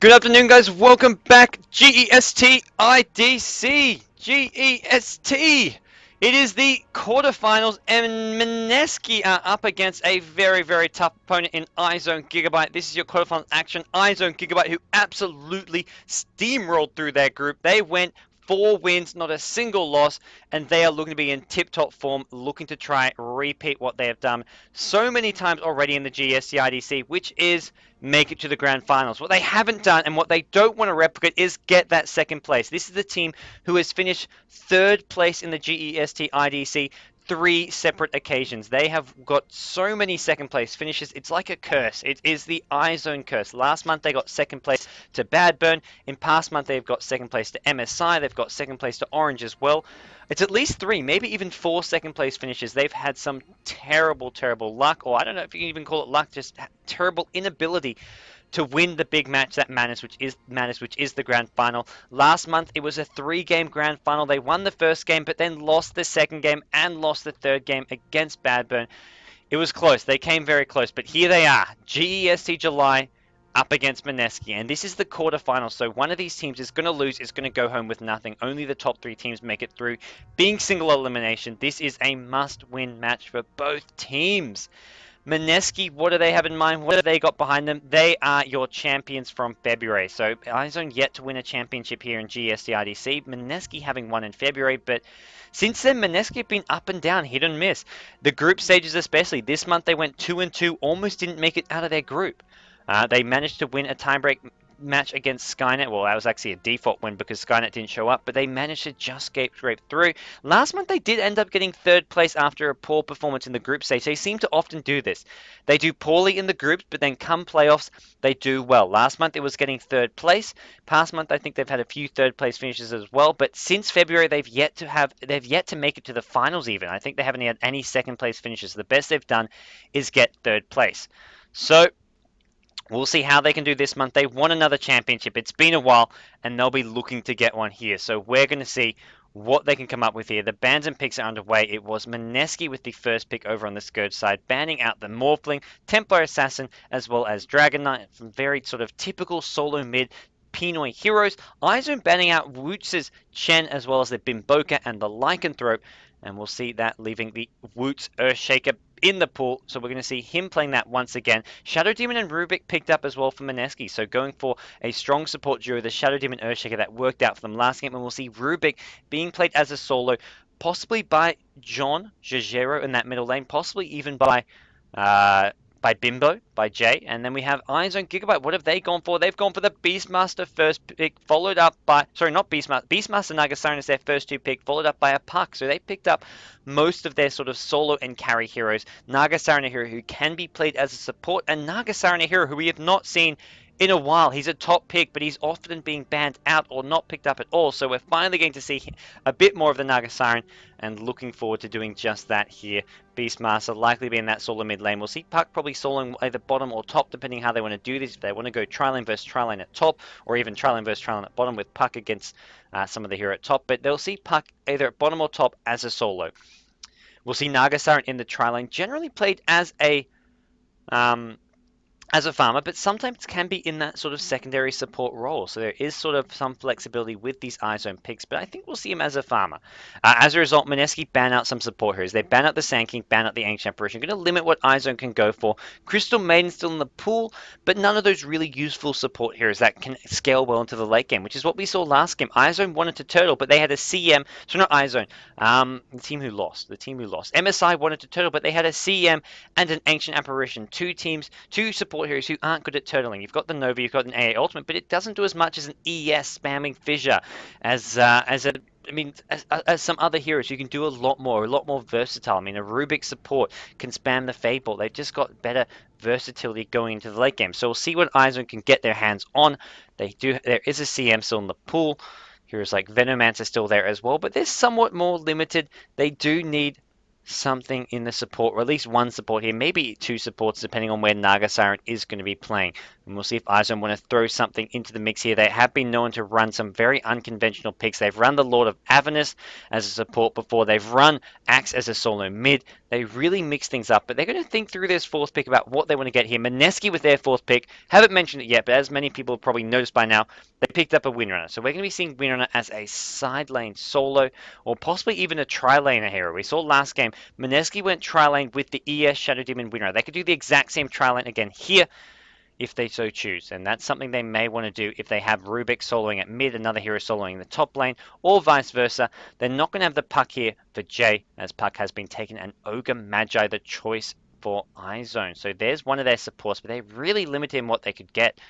Good afternoon, guys. Welcome back. GEST IDC. GEST. It is the quarterfinals, and Mineski are up against a very, very tough opponent in iZone.GIGABYTE. This is your quarterfinals action. iZone.GIGABYTE, who absolutely steamrolled through their group. They went 4 wins, not a single loss, and they are looking to be in tip-top form, looking to try repeat what they have done so many times already in the GEST IDC, which is make it to the grand finals. What they haven't done and what they don't want to replicate is get that second place. This is the team who has finished 3rd place in the GEST IDC 3 separate occasions. They have got so many second place finishes. It's like a curse. It is the iZone curse. Last month they got second place to Badburn. In past month they've got second place to MSI. They've got second place to Orange as well. It's at least 3, maybe even 4 second place finishes. They've had some terrible, terrible luck, or I don't know if you can even call it luck, just terrible inability to win the big match that matters, which is the grand final. Last month it was a 3-game grand final. They won the first game, but then lost the second game and lost the third game against Badburn. It was close. They came very close, but here they are. GEST July up against Mineski, and this is the quarterfinal, so one of these teams is going to lose, is going to go home with nothing. Only the top 3 teams make it through, being single elimination. This is a must-win match for both teams. Mineski, what do they have in mind? What have they got behind them? They are your champions from February. So iZone yet to win a championship here in GEST IDC. Mineski having won in February, but since then, Mineski have been up and down, hit and miss. The group stages especially. This month they went 2-2, almost didn't make it out of their group. They managed to win a tiebreak match against Skynet. Well, that was actually a default win because Skynet didn't show up, but they managed to just scrape through. Last month, they did end up getting 3rd place after a poor performance in the group stage. They seem to often do this. They do poorly in the groups, but then come playoffs, they do well. Last month, it was getting 3rd place. Past month, I think they've had a few 3rd place finishes as well, but since February, they've yet to make it to the finals even. I think they haven't had any 2nd place finishes. The best they've done is get 3rd place. So we'll see how they can do this month. They won another championship. It's been a while, and they'll be looking to get one here. So we're going to see what they can come up with here. The bans and picks are underway. It was Mineski with the first pick over on the Scourge side, banning out the Morphling, Templar Assassin, as well as Dragon Knight, from very sort of typical solo mid Pinoy heroes. iZone banning out Woots' Chen, as well as the Bimboka and the Lycanthrope. And we'll see that leaving the Woots Earthshaker in the pool, so we're going to see him playing that once again. Shadow Demon and Rubik picked up as well for Mineski, so going for a strong support duo, the Shadow Demon Earthshaker, that worked out for them last game, and we'll see Rubik being played as a solo, possibly by John Jajero in that middle lane, possibly even by Bimbo, by Jay, and then we have iZone.GIGABYTE. What have they gone for? They've gone for the Beastmaster first pick, followed up by, sorry, not Beastmaster, Beastmaster Nagasaran is their first 2 pick, followed up by a Puck. So they picked up most of their sort of solo and carry heroes. Nagasaran, a hero who can be played as a support, and Nagasaran, a hero who we have not seen in a while. He's a top pick, but he's often being banned out or not picked up at all. So we're finally going to see a bit more of the Nagasaran, and looking forward to doing just that here. Beastmaster likely be in that solo mid lane. We'll see Puck probably soloing either bottom or top, depending how they want to do this. If they want to go tri-lane versus tri-lane at top, or even tri-lane versus tri-lane at bottom with Puck against some of the hero at top. But they'll see Puck either at bottom or top as a solo. We'll see Nagasaran in the tri-lane, generally played as a farmer, but sometimes can be in that sort of secondary support role. So there is sort of some flexibility with these iZone picks, but I think we'll see him as a farmer. As a result, Mineski ban out some support heroes. They ban out the Sand King, ban out the Ancient Apparition. Going to limit what iZone can go for. Crystal Maiden still in the pool, but none of those really useful support heroes that can scale well into the late game, which is what we saw last game. iZone wanted to turtle, but they had a CM, so not iZone, the team who lost. MSI wanted to turtle, but they had a CM and an Ancient Apparition. 2 teams, 2 support heroes who aren't good at turtling. You've got the Nova, you've got an AA Ultimate, but it doesn't do as much as an ES spamming Fissure as some other heroes. You can do a lot more versatile. I mean, a Rubik support can spam the Fade Ball. They've just got better versatility going into the late game. So we'll see what iZone can get their hands on. There is a CM still in the pool. Heroes like Venomancer still there as well, but they're somewhat more limited. They do need something in the support, or at least 1 support here, maybe 2 supports depending on where Nagasaran is going to be playing. And we'll see if iZone want to throw something into the mix here. They have been known to run some very unconventional picks. They've run the Lord of Avernus as a support before. They've run Axe as a solo mid. They really mix things up, but they're going to think through this fourth pick about what they want to get here. Mineski with their fourth pick. Haven't mentioned it yet, but as many people have probably noticed by now, they picked up a Windrunner. So we're going to be seeing Windrunner as a side lane solo, or possibly even a tri-laner hero. We saw last game, Mineski went tri-lane with the ES Shadow Demon Windrunner. They could do the exact same tri-lane again here, if they so choose, and that's something they may want to do if they have Rubik soloing at mid, another hero soloing in the top lane, or vice versa. They're not going to have the Puck here for Jay, as Puck has been taken, and Ogre Magi the choice for iZone. So there's one of their supports, but they really limited in what they could get.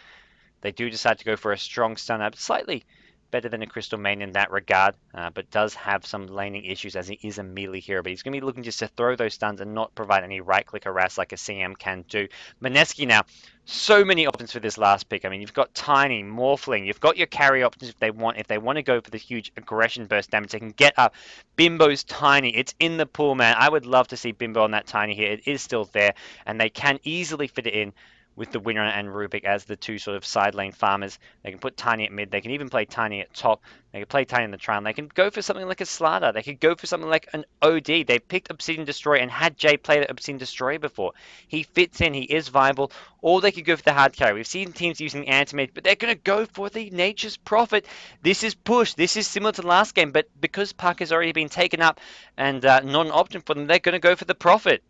They do decide to go for a strong stunner, slightly better than a Crystal Main in that regard, but does have some laning issues as he is a melee hero. But he's going to be looking just to throw those stuns and not provide any right-click harass like a CM can do. Mineski now, so many options for this last pick. I mean, you've got Tiny, Morphling, you've got your carry options if they want. If they want to go for the huge aggression burst damage, they can get up. Bimbo's Tiny, it's in the pool, man. I would love to see Bimbo on that Tiny here. It is still there, and they can easily fit it in with the Winner and Rubik as the two sort of side lane farmers. They can put Tiny at mid. They can even play Tiny at top. They can play Tiny in the trial. They can go for something like a Slaughter. They could go for something like an OD. They've picked Obsidian Destroyer and had Jay play the Obsidian Destroyer before. He fits in. He is viable. Or they could go for the hard carry. We've seen teams using Antimate, but they're going to go for the Nature's Prophet. This is push. This is similar to the last game, but because Puck has already been taken up and not an option for them, they're going to go for the Prophet.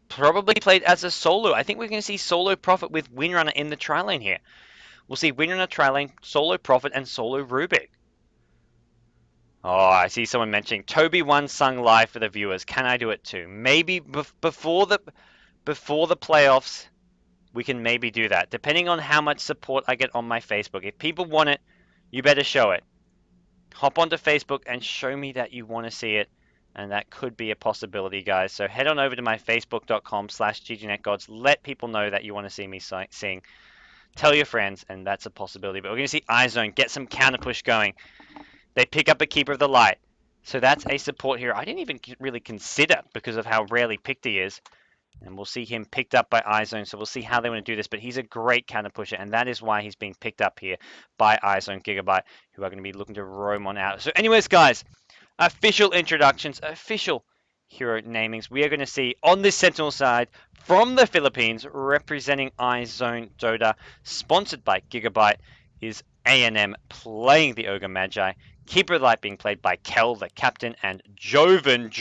Probably played as a solo. I think we're going to see solo Prophet with Windrunner in the tri-lane here. We'll see Windrunner tri-lane, solo Prophet, and solo Rubik. Oh, I see someone mentioning Toby One sung live for the viewers. Can I do it too? Maybe before the playoffs, we can maybe do that. Depending on how much support I get on my Facebook. If people want it, you better show it. Hop onto Facebook and show me that you want to see it. And that could be a possibility, guys. So head on over to my facebook.com/GGnet GoDz. Let people know that you want to see me sing. Tell your friends, and that's a possibility. But we're going to see iZone get some counter push going. They pick up a Keeper of the Light. So that's a support here I didn't even really consider because of how rarely picked he is. And we'll see him picked up by iZone. So we'll see how they want to do this. But he's a great counter pusher, and that is why he's being picked up here by iZone.GIGABYTE, who are going to be looking to roam on out. So anyways, guys, official introductions, official hero namings. We are going to see on this Sentinel side from the Philippines, representing iZone.GIGABYTE, sponsored by Gigabyte, is A&M playing the Ogre Magi. Keeper of the Light being played by Kel, the captain, and Joven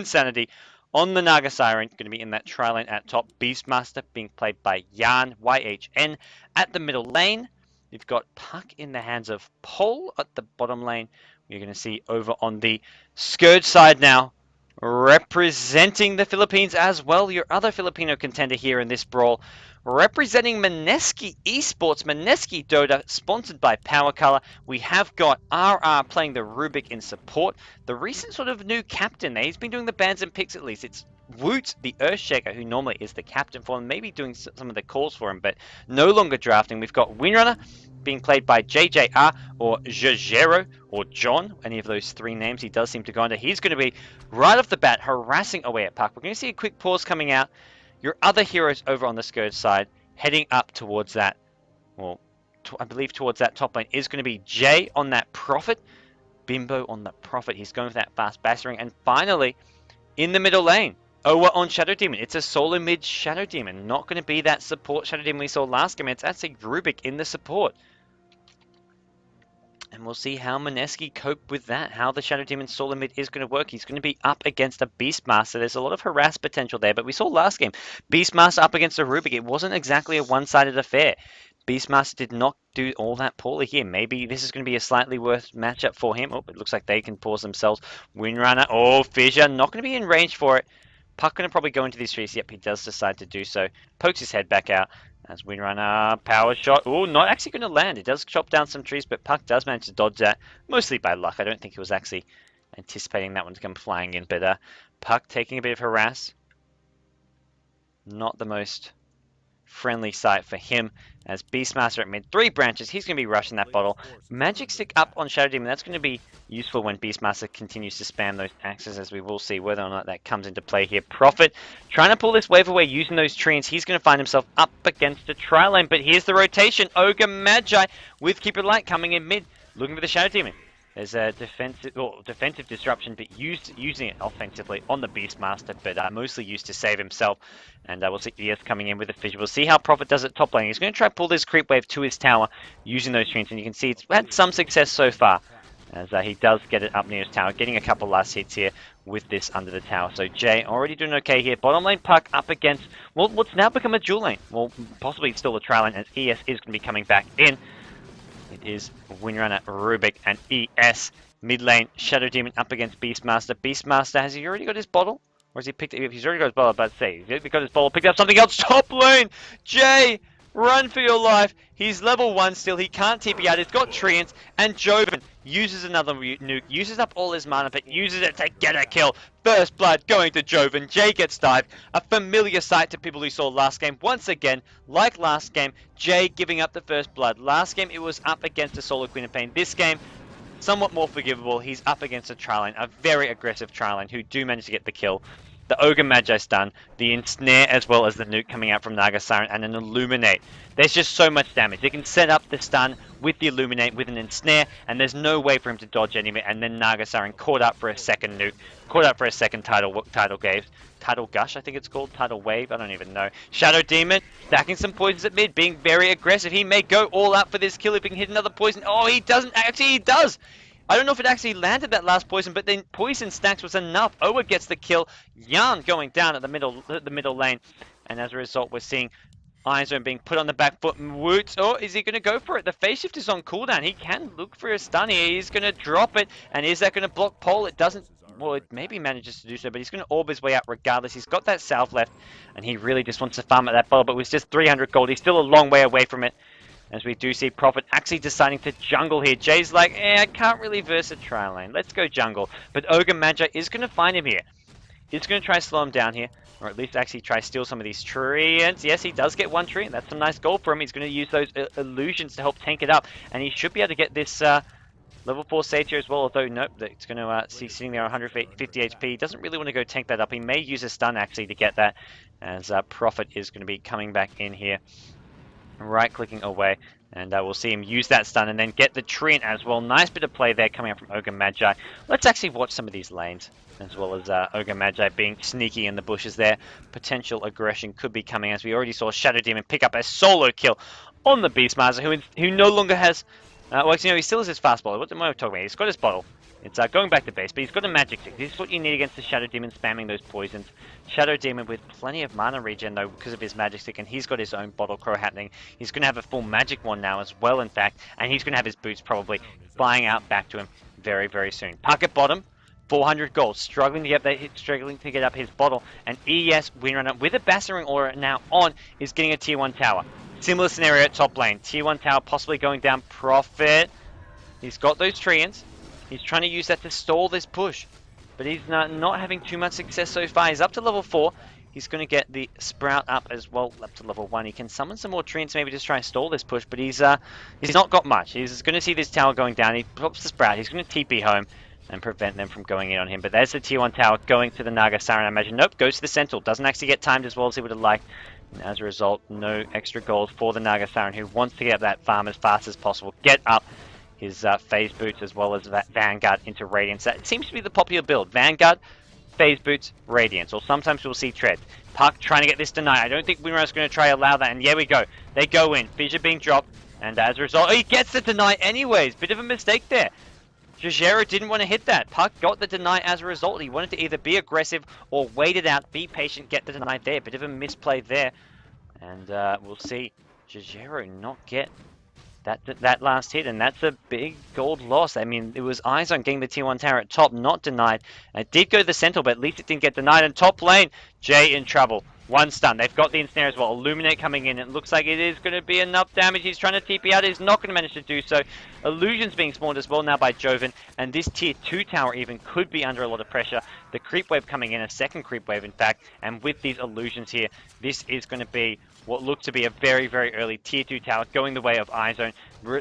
Sanity on the Naga Siren, going to be in that tri-lane at top. Beastmaster being played by Yan, YHN, at the middle lane. You've got Puck in the hands of Pole at the bottom lane. You're going to see over on the Scourge side now, representing the Philippines as well, your other Filipino contender here in this brawl, representing Mineski Esports, Mineski Dota, sponsored by Power Color. We have got RR playing the Rubik in support, the recent sort of new captain there. He's been doing the bans and picks at least. It's Woot, the Earthshaker, who normally is the captain for him, maybe doing some of the calls for him, but no longer drafting. We've got Windrunner being played by JJR or Jejero or John, any of those three names he does seem to go under. He's going to be right off the bat harassing away at Puck. We're going to see a quick pause coming out. Your other heroes over on the Scourge side heading up towards that, well, I believe towards that top lane is going to be Jay on that Prophet, Bimbo on the Prophet. He's going for that fast battering, and finally in the middle lane, Owa on Shadow Demon. It's a solo mid Shadow Demon, not going to be that support Shadow Demon we saw last game. It's actually Rubik in the support. And we'll see how Mineski cope with that, how the Shadow Demon solo mid is going to work. He's going to be up against a Beastmaster. There's a lot of harass potential there, but we saw last game, Beastmaster up against a Rubik. It wasn't exactly a one-sided affair. Beastmaster did not do all that poorly here. Maybe this is going to be a slightly worse matchup for him. Oh, it looks like they can pause themselves. Windrunner, oh, Fissure, not going to be in range for it. Puck going to probably go into these trees. Yep, he does decide to do so. Pokes his head back out. As Windrunner, power shot. Oh, not actually going to land. It does chop down some trees, but Puck does manage to dodge that. Mostly by luck. I don't think he was actually anticipating that one to come flying in. But Puck taking a bit of harass. Not the most friendly sight for him. As Beastmaster at mid, 3 branches, he's going to be rushing that bottle. Magic Stick up on Shadow Demon, that's going to be useful when Beastmaster continues to spam those axes, as we will see whether or not that comes into play here. Prophet trying to pull this wave away using those trees. He's going to find himself up against a tri-lane, but here's the rotation. Ogre Magi with Keeper of the Light coming in mid, looking for the Shadow Demon. There's a defensive disruption, but using it offensively on the Beastmaster, but mostly used to save himself. And we'll see ES coming in with a fissure. We'll see how Prophet does at top lane. He's going to try to pull this creep wave to his tower using those treants, and you can see it's had some success so far, as he does get it up near his tower, getting a couple last hits here with this under the tower. So Jay already doing okay here. Bottom lane Puck up against, well, what's now become a dual lane. Well, possibly still a trial lane, as ES is going to be coming back in. It is Windrunner, Rubik, and ES. Mid lane, Shadow Demon up against Beastmaster. Beastmaster, has he already got his bottle? Or has he picked it? He's already got his bottle, I was about to say. He's got his bottle, picked up something else. Top lane! Jay, run for your life. He's level 1 still. He can't TP out. He's got treants. And Joven uses another nuke. Uses up all his mana, but uses it to get a kill. First blood going to Joven. Jay gets dived. A familiar sight to people who saw last game. Once again, like last game, Jay giving up the first blood. Last game, it was up against a solo Queen of Pain. This game, somewhat more forgivable. He's up against a trial lane, a very aggressive trial lane, who do manage to get the kill. The Ogre Magi stun, the ensnare, as well as the nuke coming out from Naga Siren, and an illuminate. There's just so much damage. They can set up the stun with the illuminate, with an ensnare, and there's no way for him to dodge any of it. And then Naga Siren caught up for a second nuke, caught up for a second tidal gush, I think it's called, tidal wave, I don't even know. Shadow Demon stacking some poisons at mid, being very aggressive. He may go all out for this kill if he can hit another poison. Oh, he doesn't. Actually, he does. I don't know if it actually landed that last poison, but then poison stacks was enough. Owa gets the kill. Yarn going down at the middle lane, and as a result, we're seeing iZone being put on the back foot. Woots, oh, is he going to go for it? The phase shift is on cooldown. He can look for a stun here. He's going to drop it, and is that going to block Pole? It doesn't. Well, it maybe manages to do so, but he's going to orb his way out regardless. He's got that salve left, and he really just wants to farm at that bottle, but with just 300 gold, he's still a long way away from it. As we do see Prophet actually deciding to jungle here. Jay's like, I can't really verse a trial lane. Let's go jungle. But Ogre Magi is going to find him here. He's going to try to slow him down here. Or at least actually try to steal some of these treants. Yes, he does get one tree. That's some nice gold for him. He's going to use those illusions to help tank it up. And he should be able to get this level 4 Sage here as well. Although, nope, it's going to see sitting there 150 HP. He doesn't really want to go tank that up. He may use a stun actually to get that. As Prophet is going to be coming back in here. Right-clicking away, and we'll see him use that stun and then get the treant as well. Nice bit of play there coming up from Ogre Magi. Let's actually watch some of these lanes, as well as Ogre Magi being sneaky in the bushes there. Potential aggression could be coming, as we already saw Shadow Demon pick up a solo kill on the Beastmaster, who no longer has... well, you know, he still has his fast bottle. What am I talking about? He's got his bottle. It's going back to base, but he's got a magic stick. This is what you need against the Shadow Demon spamming those poisons. Shadow Demon with plenty of mana regen though because of his magic stick, and he's got his own bottle crow happening. He's going to have a full magic one now as well, in fact, and he's going to have his boots probably flying out back to him very, very soon. Puck at bottom, 400 gold, struggling to get up his bottle, and ES Windrunner with a Bassering Aura now on is getting a tier 1 tower. Similar scenario at top lane. Tier 1 tower possibly going down. Prophet. He's got those treants. He's trying to use that to stall this push, but he's not having too much success so far. He's up to level 4. He's going to get the Sprout up as well, up to level 1. He can summon some more treants, maybe just try and stall this push, but he's not got much. He's going to see this tower going down. He pops the Sprout. He's going to TP home and prevent them from going in on him. But there's the tier 1 tower going to the Naga Siren, I imagine. Nope, goes to the Sentinel. Doesn't actually get timed as well as he would have liked. And as a result, no extra gold for the Naga Siren, who wants to get up that farm as fast as possible. Get up his phase boots as well as that Vanguard into Radiance. That seems to be the popular build. Vanguard, phase boots, Radiance. Or sometimes we'll see Tread. Puck trying to get this denied. I don't think Windrunner's going to try to allow that. And here we go. They go in. Fissure being dropped. And as a result, he gets the deny anyways. Bit of a mistake there. GGero didn't want to hit that. Puck got the deny as a result. He wanted to either be aggressive or wait it out, be patient, get the deny there. Bit of a misplay there. And we'll see GGero not get that last hit, and that's a big gold loss. I mean, it was iZone getting the tier 1 tower at top, not denied. It did go to the Sentinel, but at least it didn't get denied. And top lane, Jay in trouble. One stun. They've got the ensnare as well. Illuminate coming in. It looks like it is going to be enough damage. He's trying to TP out. He's not going to manage to do so. Illusions being spawned as well now by Joven. And this tier 2 tower even could be under a lot of pressure. The creep wave coming in, a second creep wave in fact. And with these illusions here, this is going to be what looked to be a very, very early tier 2 tower going the way of iZone.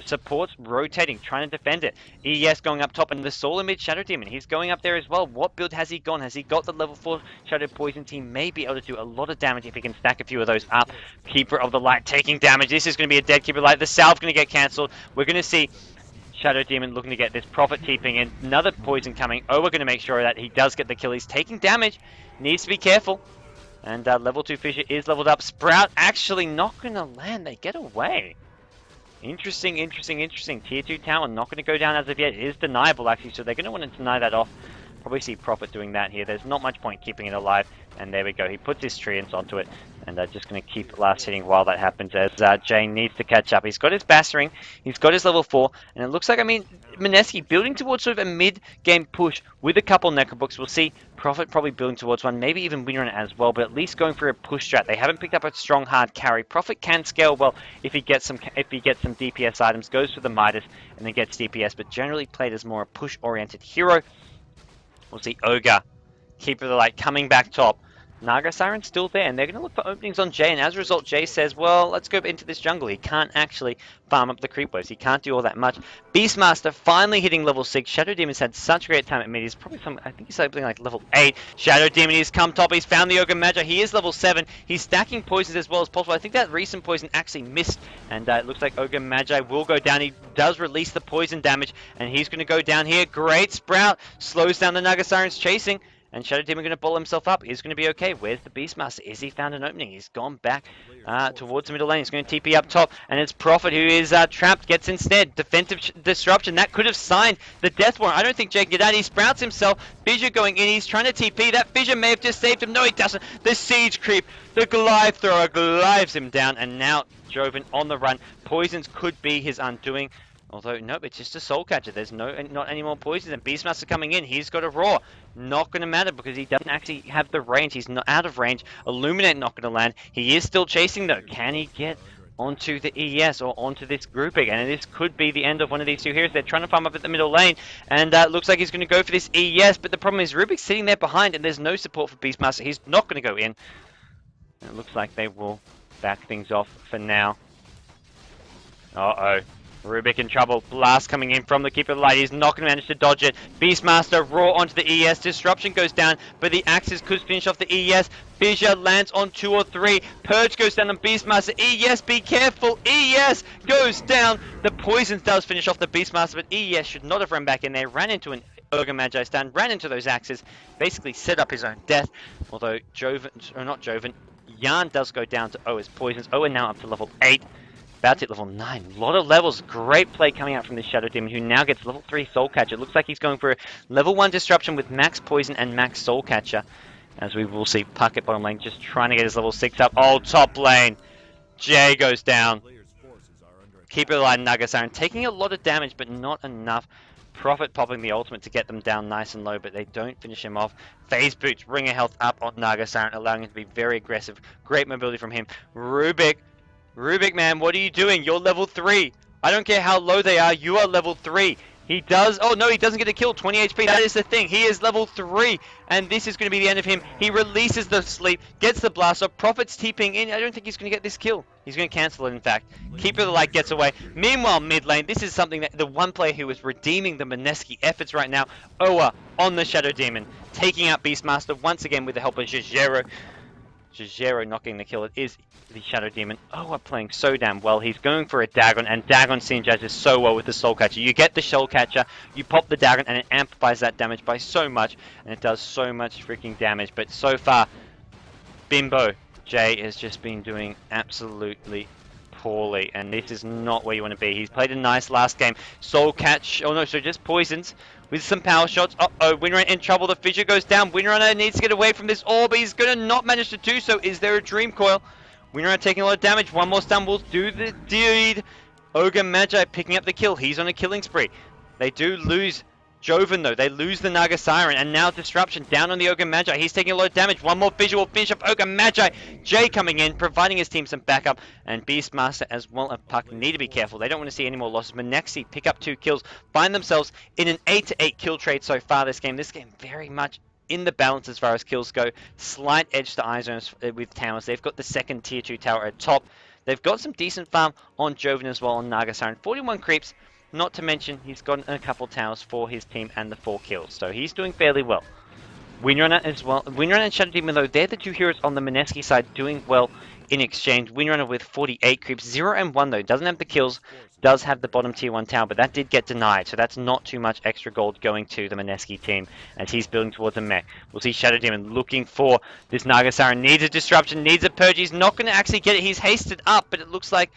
Supports rotating, trying to defend it. ES going up top, and the solo mid Shadow Demon, he's going up there as well. What build has he gone? Has he got the level 4 Shadow Poison team? May be able to do a lot of damage if he can stack a few of those up. Keeper of the Light taking damage. This is going to be a dead Keeper of the Light. The salve's going to get cancelled. We're going to see Shadow Demon looking to get this Prophet TPing in. Another poison coming. Oh, we're going to make sure that he does get the kill. He's taking damage. Needs to be careful. And level 2 Fissure is leveled up. Sprout actually not going to land. They get away. Interesting, interesting, interesting. Tier 2 tower not going to go down as of yet. It is deniable, actually, so they're going to want to deny that off. Probably see Prophet doing that here. There's not much point keeping it alive. And there we go. He puts his treants onto it. And just going to keep last hitting while that happens, as Jay needs to catch up. He's got his Bassering. He's got his level 4. And it looks like, I mean, Mineski building towards sort of a mid-game push with a couple Necrobooks. We'll see Prophet probably building towards one, maybe even Winrunner as well, but at least going for a push strat. They haven't picked up a strong hard carry. Prophet can scale well if he gets some DPS items, goes for the Midas, and then gets DPS, but generally played as more a push-oriented hero. We'll see Ogre, Keeper of the Light, coming back top. Naga Siren's still there, and they're going to look for openings on Jay, and as a result, Jay says, well, let's go into this jungle. He can't actually farm up the creep waves. He can't do all that much. Beastmaster finally hitting level 6. Shadow Demon's had such a great time at mid. He's probably I think he's something like level 8. Shadow Demon has come top. He's found the Ogre Magi. He is level 7. He's stacking poisons as well as possible. I think that recent poison actually missed, and it looks like Ogre Magi will go down. He does release the poison damage, and he's going to go down here. Great Sprout. Slows down the Naga Siren's chasing. And Shadow Demon going to ball himself up. He's going to be okay. Where's the Beastmaster? Is he found an opening? He's gone back towards the middle lane. He's going to TP up top. And it's Prophet who is trapped. Gets instead. Defensive disruption. That could have signed the death warrant. I don't think Jay can get out. He sprouts himself. Fissure going in. He's trying to TP. That Fissure may have just saved him. No, he doesn't. The Siege Creep. The Goliath Thrower glides him down. And now Joven on the run. Poisons could be his undoing. Although, nope, it's just a Soul Catcher. There's not any more poisons. And Beastmaster coming in. He's got a Roar. Not going to matter because he doesn't actually have the range. He's not out of range. Illuminate not going to land. He is still chasing, though. Can he get onto the ES or onto this grouping? And this could be the end of one of these two heroes. They're trying to farm up at the middle lane. And looks like he's going to go for this ES. But the problem is Rubik's sitting there behind. And there's no support for Beastmaster. He's not going to go in. And it looks like they will back things off for now. Uh-oh. Rubik in trouble. Blast coming in from the Keeper of the Light. He's not going to manage to dodge it. Beastmaster Raw onto the ES. Disruption goes down, but the Axes could finish off the ES. Fissure lands on 2 or 3. Purge goes down on Beastmaster. ES, be careful. ES goes down. The Poison does finish off the Beastmaster, but ES should not have run back in there. Ran into an Ogre Magi stand, ran into those Axes, basically set up his own death. Although Joven, or not Joven, Yarn does go down to Oa's Poisons. Oa now up to level 8. About to hit level 9. A lot of levels. Great play coming out from this Shadow Demon, who now gets level 3 Soul Catcher. It looks like he's going for a level 1 Disruption with max Poison and max Soul Catcher. As we will see Puck at bottom lane just trying to get his level 6 up. Oh, top lane. Jay goes down. Keeper of the Light, Naga Siren taking a lot of damage, but not enough. Prophet popping the ultimate to get them down nice and low, but they don't finish him off. Phase Boots, Ring of Health up on Naga Siren, allowing him to be very aggressive. Great mobility from him. Rubik, man, what are you doing? You're level 3. I don't care how low they are. You are level 3. He does... Oh, no, he doesn't get a kill. 20 HP. That is the thing. He is level 3. And this is going to be the end of him. He releases the sleep, gets the blast off. Prophet's TPing in. I don't think he's going to get this kill. He's going to cancel it, in fact. Keeper of the Light gets away. Meanwhile, mid lane, this is something that the one player who is redeeming the Mineski efforts right now. Oa on the Shadow Demon. Taking out Beastmaster once again with the help of Jejero. Jejero not getting the kill. It is the Shadow Demon. Oh, we're playing so damn well. He's going for a Dagon, and Dagon synergizes so well with the Soul Catcher. You get the Soul Catcher, you pop the Dagon, and it amplifies that damage by so much, and it does so much freaking damage. But so far, Bimbo Jay has just been doing absolutely poorly, and this is not where you want to be. He's played a nice last game. Soul Catch, oh no, so just poisons with some power shots. Uh-oh, Windrunner in trouble. The Fissure goes down. Windrunner needs to get away from this orb. He's going to not manage to do so. Is there a Dream Coil? Windrunner taking a lot of damage. One more stun will do the deed. Ogre Magi picking up the kill. He's on a killing spree. They do lose Joven, though. They lose the Naga Siren. And now Disruption down on the Ogre Magi. He's taking a lot of damage. One more Fissure will finish up Ogre Magi. Jay coming in, providing his team some backup. And Beastmaster as well as Puck need to be careful. They don't want to see any more losses. Mineski pick up 2 kills. Find themselves in an 8-8 kill trade so far this game. This game very much in the balance as far as kills go. Slight edge to iZone with towers. They've got the second tier 2 tower at top. They've got some decent farm on Joven as well on Naga Siren. 41 creeps. Not to mention, he's got a couple towers for his team and the 4 kills. So he's doing fairly well. Windrunner as well. Windrunner and Shadow Demon, though, they're the 2 heroes on the Mineski side doing well in exchange. Windrunner with 48 creeps. 0 and 1 though. Doesn't have the kills. Does have the bottom tier 1 tower, but that did get denied. So that's not too much extra gold going to the Mineski team as he's building towards a mech. We'll see Shadow Demon looking for this Nagasaran. Needs a disruption. Needs a purge. He's not going to actually get it. He's hasted up, but it looks like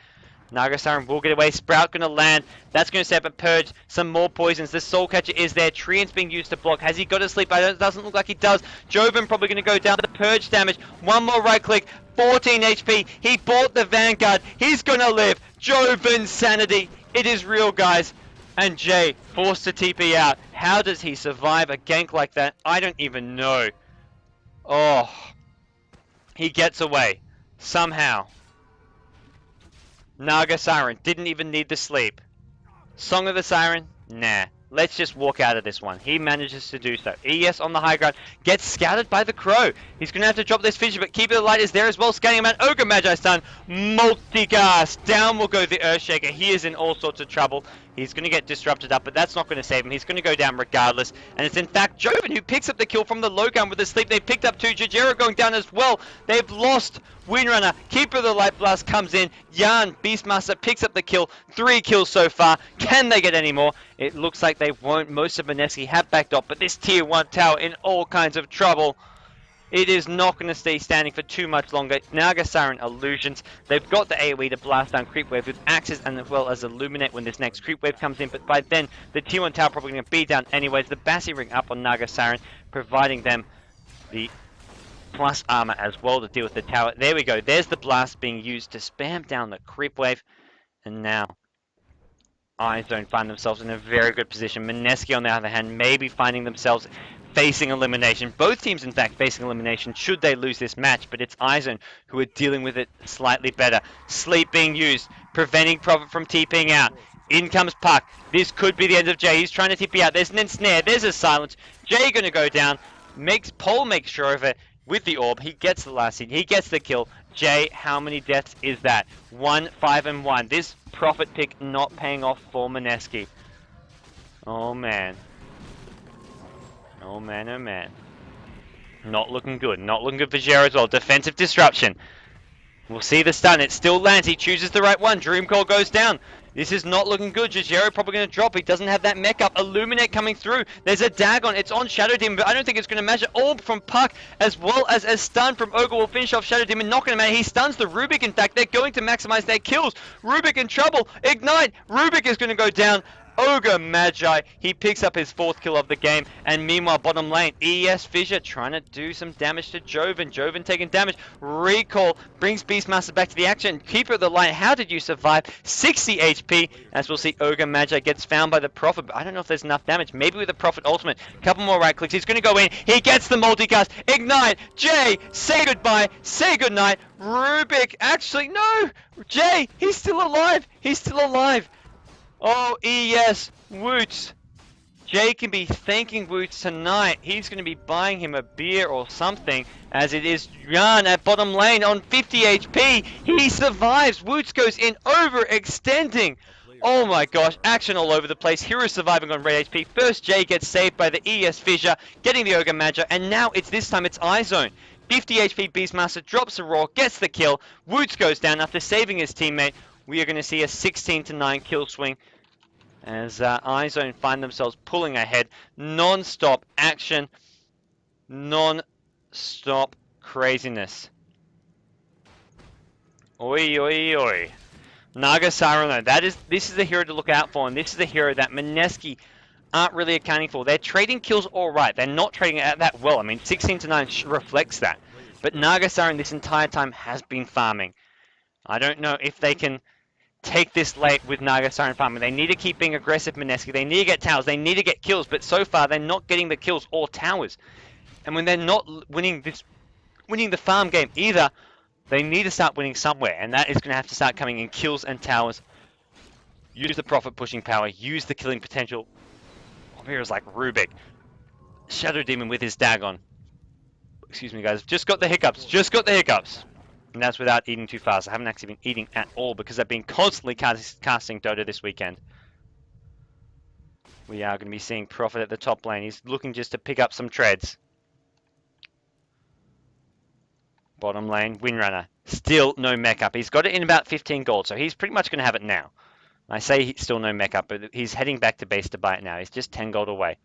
Nagasaran will get away. Sprout going to land. That's going to set up a purge. Some more poisons. The Soul Catcher is there. Treant's being used to block. Has he got to sleep? It doesn't look like he does. Joven probably going to go down. The purge damage. One more right click. 14 HP. He bought the Vanguard. He's going to live. Joven's sanity. It is real, guys. And Jay forced to TP out. How does he survive a gank like that? I don't even know. Oh. He gets away. Somehow. Naga Siren didn't even need the sleep. Song of the Siren? Nah. Let's just walk out of this one. He manages to do so. ES on the high ground. Gets scouted by the Crow. He's going to have to drop this fissure, but Keeper of the Light is there as well. Scanning him out. Ogre Magi stun. Multicast. Down will go the Earthshaker. He is in all sorts of trouble. He's going to get disrupted up, but that's not going to save him. He's going to go down regardless. And it's in fact Joven who picks up the kill from the low gun with the sleep. They picked up 2. Jajero going down as well. They've lost Windrunner. Keeper of the Light Blast comes in. Yarn, Beastmaster picks up the kill. 3 kills so far. Can they get any more? It looks like they won't. Most of Mineski have backed off, but this tier 1 tower in all kinds of trouble. It is not going to stay standing for too much longer. Nagasaran Illusions. They've got the AoE to blast down Creep Wave with Axes and as well as Illuminate when this next Creep Wave comes in. But by then, the tier 1 tower probably going to be down anyways. The Bassi Ring up on Nagasaran, providing them the plus armor as well to deal with the tower. There we go. There's the blast being used to spam down the Creep Wave. And now iZone find themselves in a very good position. Mineski, on the other hand, may be finding themselves facing elimination. Both teams, in fact, facing elimination should they lose this match, but it's iZone who are dealing with it slightly better. Sleep being used, preventing Prophet from TPing out. In comes Puck. This could be the end of Jay. He's trying to TP out. There's an ensnare. There's a silence. Jay going to go down. Paul makes sure of it with the orb. He gets the last hit. He gets the kill. Jay, how many deaths is that? 1, 5, and 1. This Prophet pick not paying off for Mineski. Oh, man. Oh man, oh man. Not looking good. Not looking good for Jero as well. Defensive disruption. We'll see the stun. It still lands. He chooses the right one. Dream Call goes down. This is not looking good. Jajero probably going to drop. He doesn't have that mech up. Illuminate coming through. There's a Dagon. It's on Shadow Demon, but I don't think it's going to match. Orb from Puck, as well as a stun from Ogre will finish off Shadow Demon. Not going to matter. He stuns the Rubik, in fact. They're going to maximize their kills. Rubik in trouble. Ignite. Rubik is going to go down. Ogre Magi, he picks up his 4th kill of the game, and meanwhile bottom lane, ES Fissure trying to do some damage to Joven. Joven taking damage. Recall brings Beastmaster back to the action. Keeper of the Light, how did you survive? 60 HP, as we'll see Ogre Magi gets found by the Prophet, but I don't know if there's enough damage. Maybe with the Prophet ultimate. Couple more right clicks, he's going to go in. He gets the multicast. Ignite. Jay, say goodbye. Say goodnight. Rubik, actually, no. Jay, he's still alive. He's still alive. Oh, ES, Woots. Jay can be thanking Woots tonight. He's going to be buying him a beer or something, as it is Jan at bottom lane on 50 HP. He survives. Woots goes in, overextending. Oh my gosh, action all over the place. Hero surviving on red HP. First, Jay gets saved by the ES Fissure, getting the Ogre Magi, and now this time it's iZone. 50 HP Beastmaster drops a roar, gets the kill. Woots goes down after saving his teammate. We are going to see a 16-9 kill swing as iZone find themselves pulling ahead. Non-stop action. Non-stop craziness. Oi, oi, oi. Naga Sarano. This is the hero to look out for, and this is the hero that Mineski aren't really accounting for. They're trading kills all right. They're not trading it that well. I mean, 16-9 reflects that. But Naga Saran this entire time has been farming. I don't know if they can take this late with Nagasaran farming. They need to keep being aggressive, Mineski. They need to get towers. They need to get kills. But so far, they're not getting the kills or towers. And when they're not winning the farm game either, they need to start winning somewhere. And that is going to have to start coming in kills and towers. Use the profit pushing power. Use the killing potential of heroes like Rubik. Shadow Demon with his Dagon. Excuse me, guys. Just got the hiccups. Just got the hiccups. And that's without eating too fast. I haven't actually been eating at all because I've been constantly casting Dota this weekend. We are going to be seeing Prophet at the top lane. He's looking just to pick up some treads. Bottom lane, Windrunner. Still no mech up. He's got it in about 15 gold, so he's pretty much going to have it now. I say he's still no mech up, but he's heading back to base to buy it now. He's just 10 gold away.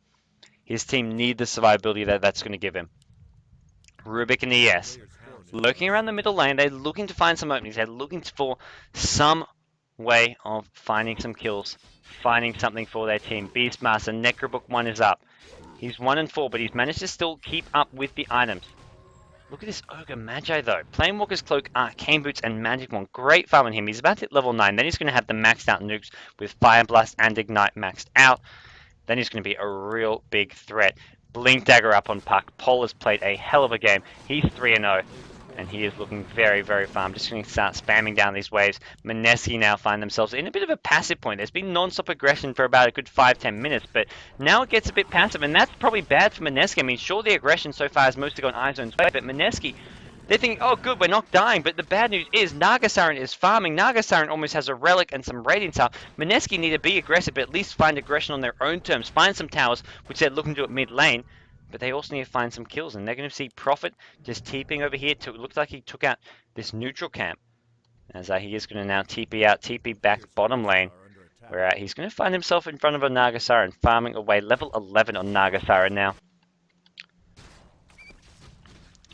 His team need the survivability that that's going to give him. Rubik and ES. Lurking around the middle lane, they're looking to find some openings. They're looking for some way of finding some kills, finding something for their team. Beastmaster, Necrobook 1 is up. He's 1 and 4, but he's managed to still keep up with the items. Look at this Ogre Magi though. Planewalker's Cloak, Arcane Boots, and Magic Wand. Great farm on him. He's about to hit level 9. Then he's going to have the maxed out nukes with Fire Blast and Ignite maxed out. Then he's going to be a real big threat. Blink Dagger up on Puck. Pol has played a hell of a game. He's 3-0. And he is looking very, very farm. Just going to start spamming down these waves. Mineski now find themselves in a bit of a passive point. There's been non-stop aggression for about a good 5-10 minutes, but now it gets a bit passive, and that's probably bad for Mineski. I mean, sure, the aggression so far has mostly gone iZone's way, but Mineski, they're thinking, oh, good, we're not dying, but the bad news is Nagasaran is farming. Nagasaran almost has a relic and some radiance up. Mineski need to be aggressive, but at least find aggression on their own terms. Find some towers, which they're looking to do at mid lane. But they also need to find some kills, and they're going to see Prophet just TPing over here. It looks like he took out this neutral camp, as he is going to now TP out, TP back bottom lane, where he's going to find himself in front of a Nagasaran, farming away. Level 11 on Nagasaran now.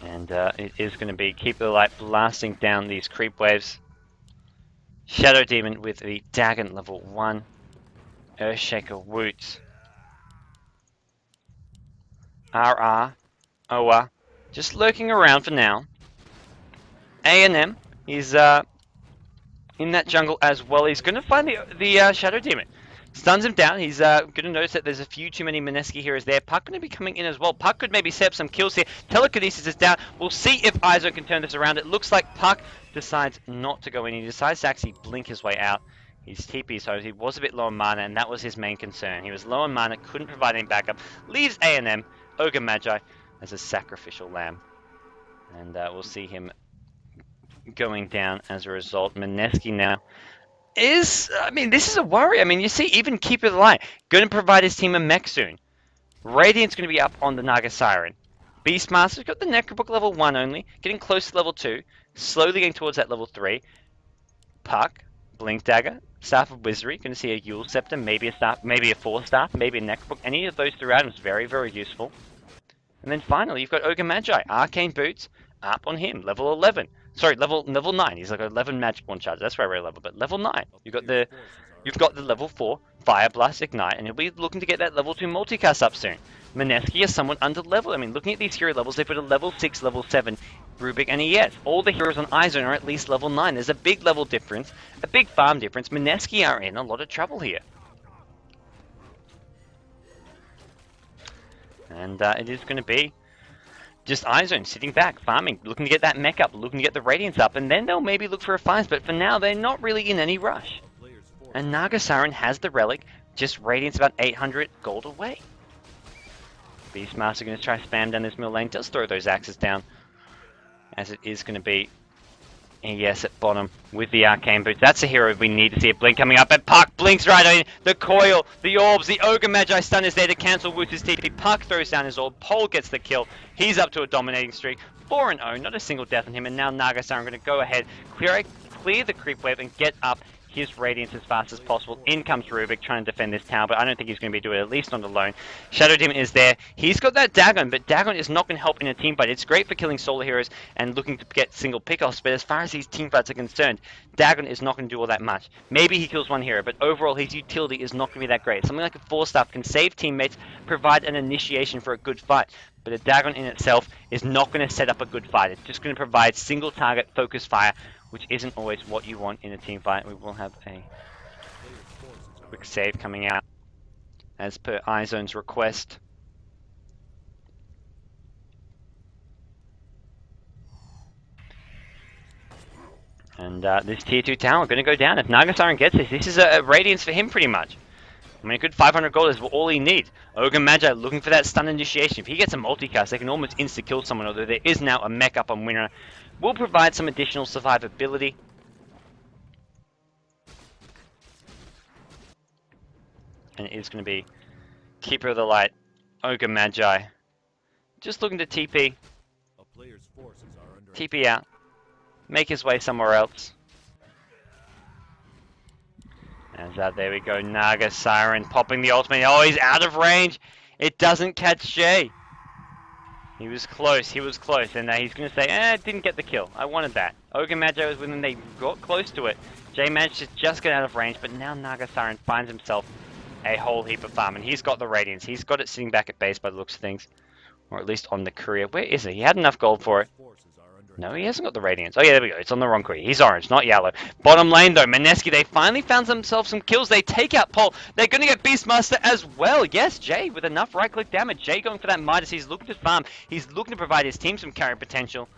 And it is going to be Keep the Light blasting down these creep waves. Shadow Demon with the Dagon level 1. Earthshaker Woots. RR, OA, just lurking around for now. A&M is in that jungle as well. He's going to find the Shadow Demon. Stuns him down. He's going to notice that there's a few too many Mineski heroes there. Puck going to be coming in as well. Puck could maybe set up some kills here. Telekinesis is down. We'll see if iZone can turn this around. It looks like Puck decides not to go in. He decides to actually blink his way out. He's TP, so he was a bit low on mana, and that was his main concern. He was low on mana, couldn't provide any backup. Leaves A&M, Ogre Magi, as a sacrificial lamb. And we'll see him going down as a result. Mineski now is, I mean, this is a worry. I mean, you see, even Keeper of the Light, going to provide his team a mech soon. Radiant's going to be up on the Naga Siren. Beastmaster's got the Necrobook level 1 only, getting close to level 2, slowly getting towards that level 3. Puck, Blink Dagger, Staff of Wizardry, going to see a Yule Scepter, maybe a staff, maybe a Force Staff, maybe a Necrobook. Any of those 3 items very, very useful. And then finally, you've got Ogre Magi, Arcane Boots, up on him, level 11. Sorry, level 9. He's like 11 magic one charge. That's very level, but level 9. You've got the level 4 Fire Blast Ignite, and he'll be looking to get that level 2 multicast up soon. Mineski is somewhat under level. I mean, looking at these hero levels, they've got a level 6, level 7 Rubik and ES. All the heroes on iZone are at least level 9. There's a big level difference, a big farm difference. Mineski are in a lot of trouble here. And it is going to be just iZone sitting back, farming, looking to get that mech up, looking to get the radiance up, and then they'll maybe look for a fight, but for now they're not really in any rush. And Nagasaran has the relic, just radiance about 800 gold away. Beastmaster going to try to spam down this middle lane, does throw those axes down, as it is going to be ES at bottom with the Arcane Boots. That's a hero we need to see a blink coming up, and Puck blinks right on the coil, the orbs, the Ogre Magi stun is there to cancel Woots' TP. Puck throws down his orb, Pol gets the kill, he's up to a dominating streak, 4-0, not a single death on him, and now Nagasaran going to go ahead, clear the creep wave and get up his radiance as fast as possible. In comes Rubik trying to defend this tower, but I don't think he's going to be doing it, at least not alone. Shadow Demon is there. He's got that Dagon, but Dagon is not going to help in a team fight. It's great for killing solo heroes and looking to get single pickoffs, but as far as these team fights are concerned, Dagon is not going to do all that much. Maybe he kills one hero, but overall his utility is not going to be that great. Something like a Force Staff can save teammates, provide an initiation for a good fight, but a Dagon in itself is not going to set up a good fight. It's just going to provide single target focus fire, which isn't always what you want in a team fight. We will have a quick save coming out as per iZone's request. And this tier 2 tower going to go down. If Nagasaran gets this is a radiance for him pretty much. I mean, a good 500 gold is all he needs. Ogre Magi looking for that stun initiation. If he gets a multicast, they can almost insta-kill someone, although there is now a mech up on winner. Will provide some additional survivability. And it is going to be Keeper of the Light, Ogre Magi. Just looking to TP. A player's forces are under TP out. Make his way somewhere else. And there we go. Naga Siren popping the ultimate. Oh, he's out of range. It doesn't catch Jay. He was close. And he's going to say, didn't get the kill. I wanted that. Ogre Magi was with him. They got close to it. Jay managed to just get out of range, but now Naga Siren finds himself a whole heap of farm. And he's got the Radiance. He's got it sitting back at base by the looks of things. Or at least on the courier. Where is it? He had enough gold for it. No, he hasn't got the Radiance. Oh, yeah, there we go. It's on the wrong courier. He's orange, not yellow. Bottom lane, though. Mineski, they finally found themselves some kills. They take out Pole. They're going to get Beastmaster as well. Yes, Jay with enough right-click damage. Jay going for that Midas. He's looking to farm. He's looking to provide his team some carry potential.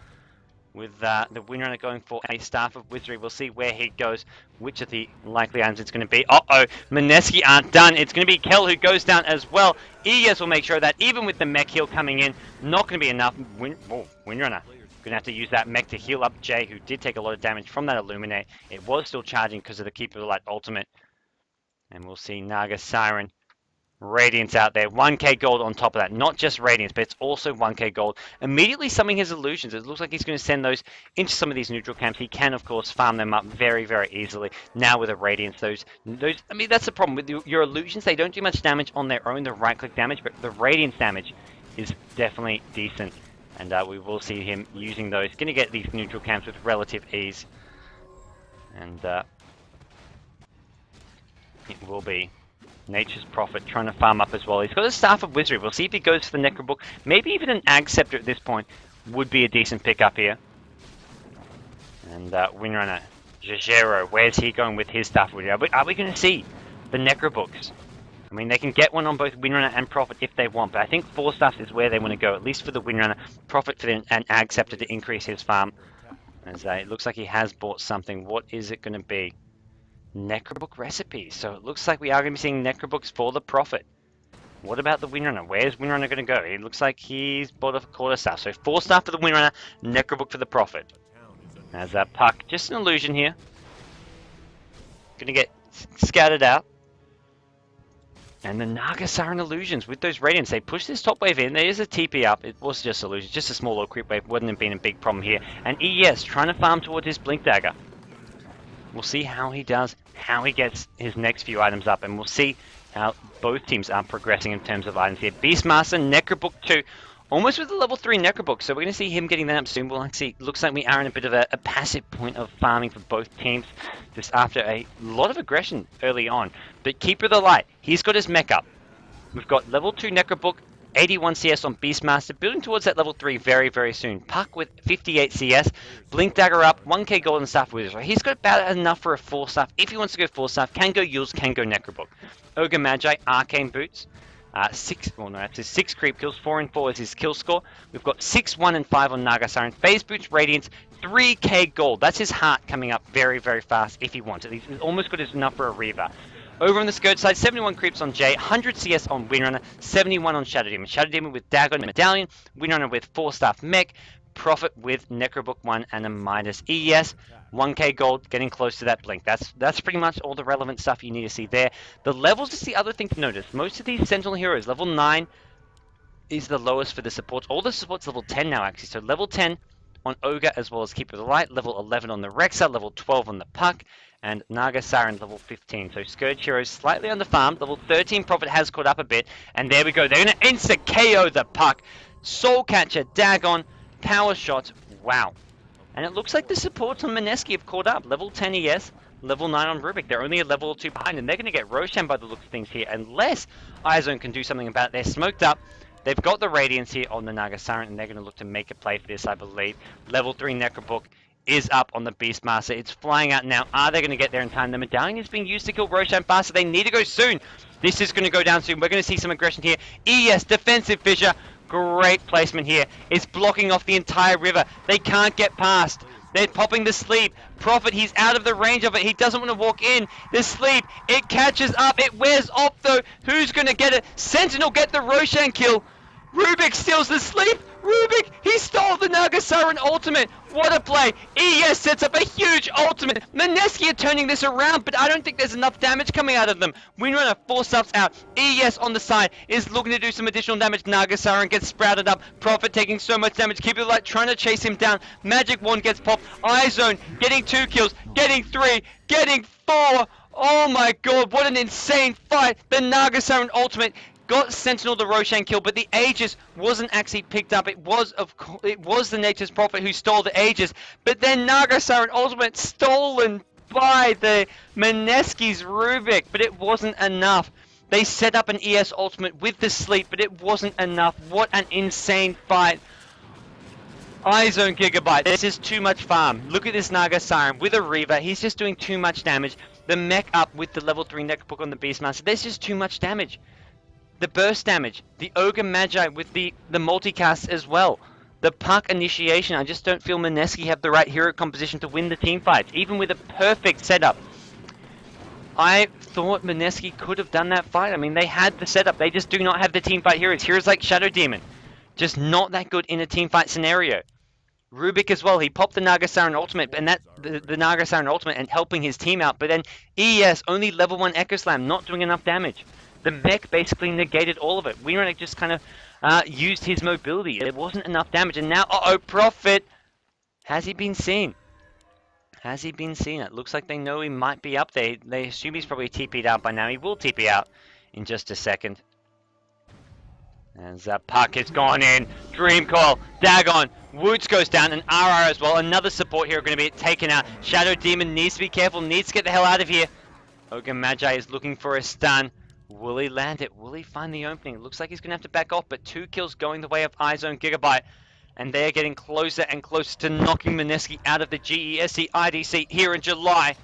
With the Windrunner going for a Staff of Wizardry. We'll see where he goes, which of the likely items it's going to be. Uh-oh, Mineski aren't done. It's going to be Kel who goes down as well. ES will make sure that even with the mech heal coming in, not going to be enough. Windrunner. Going to have to use that mech to heal up Jay, who did take a lot of damage from that Illuminate. It was still charging because of the Keeper of the Light ultimate. And we'll see Naga Siren. Radiance out there. 1k gold on top of that. Not just Radiance, but it's also 1k gold. Immediately summoning his illusions. It looks like he's going to send those into some of these neutral camps. He can, of course, farm them up very, very easily. Now with a Radiance, those. I mean, that's the problem with your illusions. They don't do much damage on their own, the right-click damage, but the Radiance damage is definitely decent. And we will see him using those. Going to get these neutral camps with relative ease. And it will be Nature's Prophet trying to farm up as well. He's got a Staff of Wizardry. We'll see if he goes for the Necrobook. Maybe even an Ag Scepter at this point would be a decent pickup here. And Windrunner, Jejero, where's he going with his Staff of Wizardry? Are we going to see the Necrobooks? I mean, they can get one on both Windrunner and Prophet if they want, but I think 4 Staffs is where they want to go, at least for the Windrunner. Prophet for an Ag Scepter to increase his farm. As it looks like he has bought something. What is it going to be? Necrobook recipes. So it looks like we are going to be seeing Necrobooks for the Prophet. What about the Windrunner? Where's Windrunner going to go? It looks like he's bought a quarterstaff. So 4 Staff for the Windrunner, Necrobook for the Prophet. As that Puck, just an illusion here. Going to get scattered out. And the Naga Siren illusions with those Radiants. They push this top wave in. There is a TP up. It was just illusion. Just a small little creep wave. Wouldn't have been a big problem here. And ES trying to farm towards his Blink Dagger. We'll see how he does. How he gets his next few items up. And we'll see how both teams are progressing in terms of items here. Beastmaster, Necrobook 2. Almost with the level 3 Necrobook. So we're going to see him getting that up soon. We'll see. Looks like we are in a bit of a passive point of farming for both teams. Just after a lot of aggression early on. But Keeper of the Light, he's got his mech up. We've got level 2 Necrobook, 81 CS on Beastmaster, building towards that level 3 very, very soon. Puck with 58 CS, Blink Dagger up, 1k gold and Staff Wizard. He's got about enough for a 4 Staff. If he wants to go 4 Staff, can go Yules, can go Necrobook. Ogre Magi, Arcane Boots. 6 creep kills, 4 and 4 is his kill score. We've got 6, 1 and 5 on Naga Siren. Phase Boots, Radiance, 3k gold. That's his heart coming up very, very fast if he wants it. He's almost got enough for a Reaver. Over on the Scourge side, 71 creeps on Jay, 100 CS on Windrunner, 71 on Shadow Demon. Shadow Demon with Dagger and Medallion, Windrunner with 4 Staff Mech, Prophet with Necrobook 1 and a Midas. ES, 1k gold, getting close to that Blink. That's pretty much all the relevant stuff you need to see there. The levels is the other thing to notice. Most of these Sentinel heroes, level 9 is the lowest for the supports. All the supports level 10 now actually. So level 10 on Ogre as well as Keeper of the Light, level 11 on the Rexa, level 12 on the Puck, and Naga Siren level 15. So Scourge heroes slightly underfarmed. Level 13 Prophet has caught up a bit, and there we go. They're going to insta-KO the Puck. Soul Catcher, Dagon, Power Shots. Wow. And it looks like the supports on Mineski have caught up. Level 10 ES, level 9 on Rubik. They're only a level or 2 behind, and they're going to get Roshan by the looks of things here, unless iZone can do something about it. They're smoked up. They've got the Radiance here on the Naga Siren, and they're going to look to make a play for this, I believe. Level 3 Necrobook is up on the Beastmaster. It's flying out now. Are they going to get there in time? The Medallion is being used to kill Roshan faster. They need to go soon. This is going to go down soon. We're going to see some aggression here. ES, Defensive Fissure. Great placement here. It's blocking off the entire river. They can't get past. They're popping the sleep. Prophet, he's out of the range of it. He doesn't want to walk in. The sleep, it catches up. It wears off though. Who's going to get it? Sentinel get the Roshan kill. Rubik steals the sleep. Rubik, he stole the Naga Siren ultimate. What a play. ES sets up a huge ultimate. Mineski are turning this around, but I don't think there's enough damage coming out of them. Windrunner 4 subs out. ES on the side is looking to do some additional damage. Naga Siren gets sprouted up. Prophet taking so much damage. Keep it light, trying to chase him down. Magic Wand gets popped. iZone getting 2 kills, getting 3, getting 4. Oh my god, what an insane fight. The Naga Siren ultimate got Sentinel the Roshan kill, but the Aegis wasn't actually picked up. It was the Nature's Prophet who stole the Aegis, but then Naga Siren ultimate stolen by the Mineski's Rubik, but it wasn't enough. They set up an ES ultimate with the sleep, but it wasn't enough. What an insane fight. iZone.GIGABYTE, this is too much farm. Look at this Naga Siren with a Reaver. He's just doing too much damage. The mech up with the level 3 Necrobook on the Beastmaster. There's just too much damage. The burst damage, the Ogre Magi with the multicast as well. The Puck initiation, I just don't feel Mineski have the right hero composition to win the team fights, even with a perfect setup. I thought Mineski could have done that fight. I mean, they had the setup, they just do not have the team fight heroes. Heroes like Shadow Demon, just not that good in a team fight scenario. Rubik as well, he popped the Naga Siren ultimate, and the Naga Siren ultimate and helping his team out, but then ES only level 1 Echo Slam, not doing enough damage. The mech basically negated all of it. Windrunner just kind of used his mobility. It wasn't enough damage. And now, uh-oh, Prophet. Has he been seen? Has he been seen? It looks like they know he might be up there. They assume he's probably TP'd out by now. He will TP out in just a second. As that Puck has gone in. Dream Call. Dagon. Woots goes down. And RR as well. Another support hero going to be taken out. Shadow Demon needs to be careful. Needs to get the hell out of here. Ogre Magi is looking for a stun. Will he land it? Will he find the opening? It looks like he's going to have to back off, but 2 kills going the way of iZone.GIGABYTE. And they are getting closer and closer to knocking Mineski out of the GEST IDC here in July.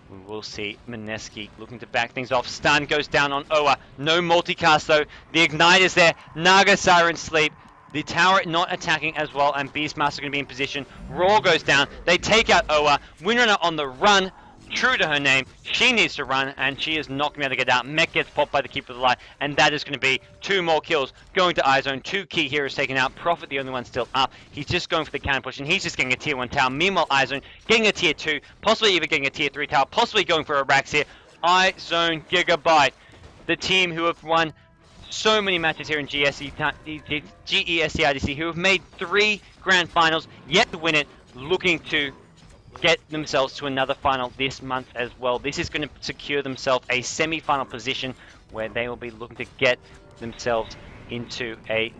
We will see Mineski looking to back things off. Stun goes down on Oa. No multicast though. The Ignite is there. Naga Siren sleep. The tower not attacking as well, and Beastmaster going to be in position. Raw goes down. They take out Oa. Windrunner on the run. True to her name, she needs to run, and she is not going to be able to get out. Mech gets popped by the Keeper of the Light, and that is going to be 2 more kills going to iZone. 2 key heroes taken out. Prophet, the only one still up. He's just going for the counter push, and he's just getting a tier 1 tower. Meanwhile, iZone getting a tier 2, possibly even getting a tier 3 tower, possibly going for a Rax here. iZone.GIGABYTE, the team who have won so many matches here in GEST IDC, who have made 3 grand finals, yet to win it, looking to get themselves to another final this month as well. This is going to secure themselves a semi-final position where they will be looking to get themselves into a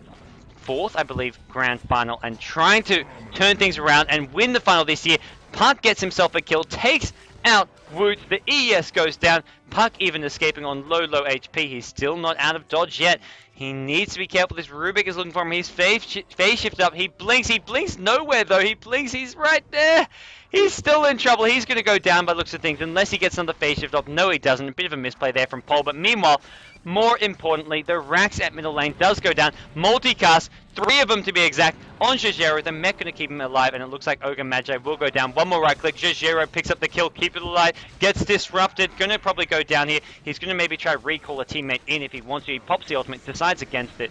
4th, I believe, grand final, and trying to turn things around and win the final this year. Puck gets himself a kill, takes out Woots, the ES goes down. Puck even escaping on low HP. He's still not out of dodge yet. He needs to be careful. This Rubik is looking for him. He's phase shifted up. He blinks nowhere though. He blinks, he's right there. He's still in trouble. He's going to go down by the looks of things, unless he gets another phase shift off. No, he doesn't. A bit of a misplay there from Paul. But meanwhile, more importantly, the Rax at middle lane does go down. Multicast, 3 of them to be exact, on Jajero. The mech going to keep him alive, and it looks like Ogre Magi will go down. One more right click. Jajero picks up the kill, keep it alive, gets disrupted. Going to probably go down here. He's going to maybe try to recall a teammate in if he wants to. He pops the ultimate, decides against it.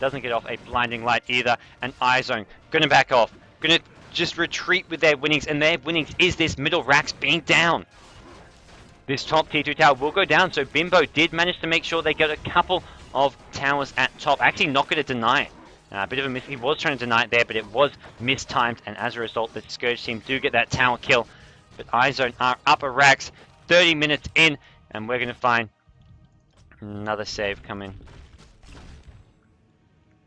Doesn't get off a blinding light either. And iZone going to back off. Going to just retreat with their winnings, and their winnings is this middle Rax being down. This top tier 2 tower will go down, so Bimbo did manage to make sure they get a couple of towers at top. Actually not going to deny it. A bit of a miss. He was trying to deny it there, but it was mistimed, and as a result, the Scourge team do get that tower kill. But iZone are up a Rax, 30 minutes in, and we're going to find another save coming.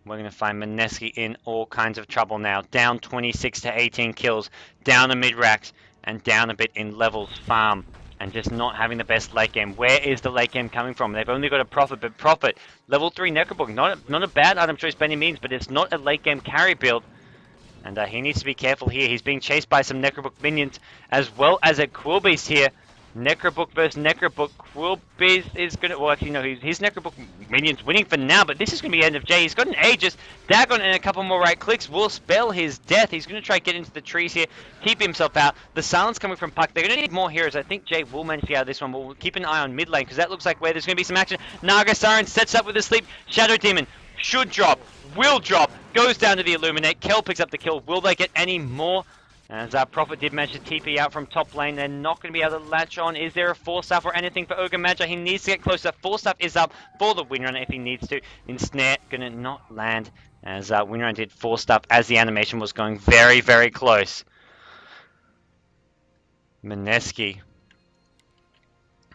We're going to find Mineski in all kinds of trouble now. Down 26 to 18 kills, down a mid-Rax, and down a bit in levels farm. And just not having the best late game. Where is the late game coming from? They've only got a Prophet, but Prophet, level 3 Necrobook. Not a bad item choice by any means, but it's not a late game carry build. And he needs to be careful here. He's being chased by some Necrobook minions, as well as a Quillbeast here. Necrobook versus Necrobook. Quillbeast is going to... Well, actually, no, his Necrobook minion's winning for now, but this is going to be end of J. He's got an Aegis. Dagon and a couple more right clicks will spell his death. He's going to try to get into the trees here, keep himself out. The silence coming from Puck. They're going to need more heroes. I think Jay will manage to get out of this one. We'll keep an eye on mid lane, because that looks like where there's going to be some action. Naga Siren sets up with a sleep. Shadow Demon should drop, will drop, goes down to the Illuminate. Kel picks up the kill. Will they get any more? As Prophet did manage to TP out from top lane, they're not going to be able to latch on. Is there a 4-staff or anything for Ogre Magi? He needs to get closer. 4-staff is up for the Windrunner if he needs to. Ensnare going to not land, as Windrunner did 4-staff as the animation was going very, very close. Mineski.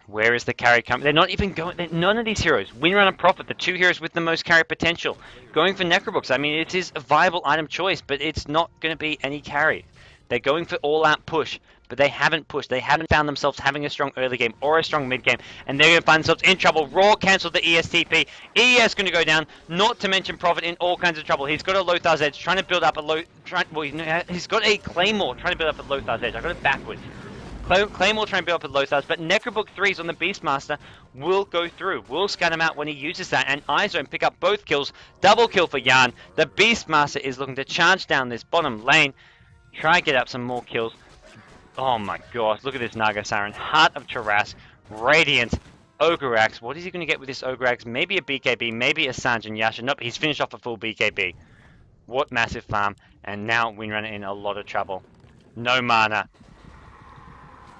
Where is the carry coming? They're not even going... None of these heroes, Windrunner, Prophet, the 2 heroes with the most carry potential, going for Necrobooks. I mean, it is a viable item choice, but it's not going to be any carry. They're going for all-out push, but they haven't pushed. They haven't found themselves having a strong early game or a strong mid game, and they're going to find themselves in trouble. Raw cancelled the ESTP. ES going to go down, not to mention Prophet in all kinds of trouble. He's got a Lothar's Edge, trying to build up a he's got a Claymore, trying to build up a Lothar's Edge. I got it backwards. Claymore trying to build up a Lothar's, but Necrobook 3s on the Beastmaster will go through. Will scan him out when he uses that, and iZone pick up both kills. Double kill for Yarn. The Beastmaster is looking to charge down this bottom lane. Try and get up some more kills. Oh my gosh, look at this Naga Siren. Heart of Tarask, Radiant, Ogre Axe. What is he going to get with this Ogre Axe? Maybe a BKB, maybe a Sanjin Yasha. Nope, he's finished off a full BKB. What massive farm. And now Windrunner in a lot of trouble. No mana.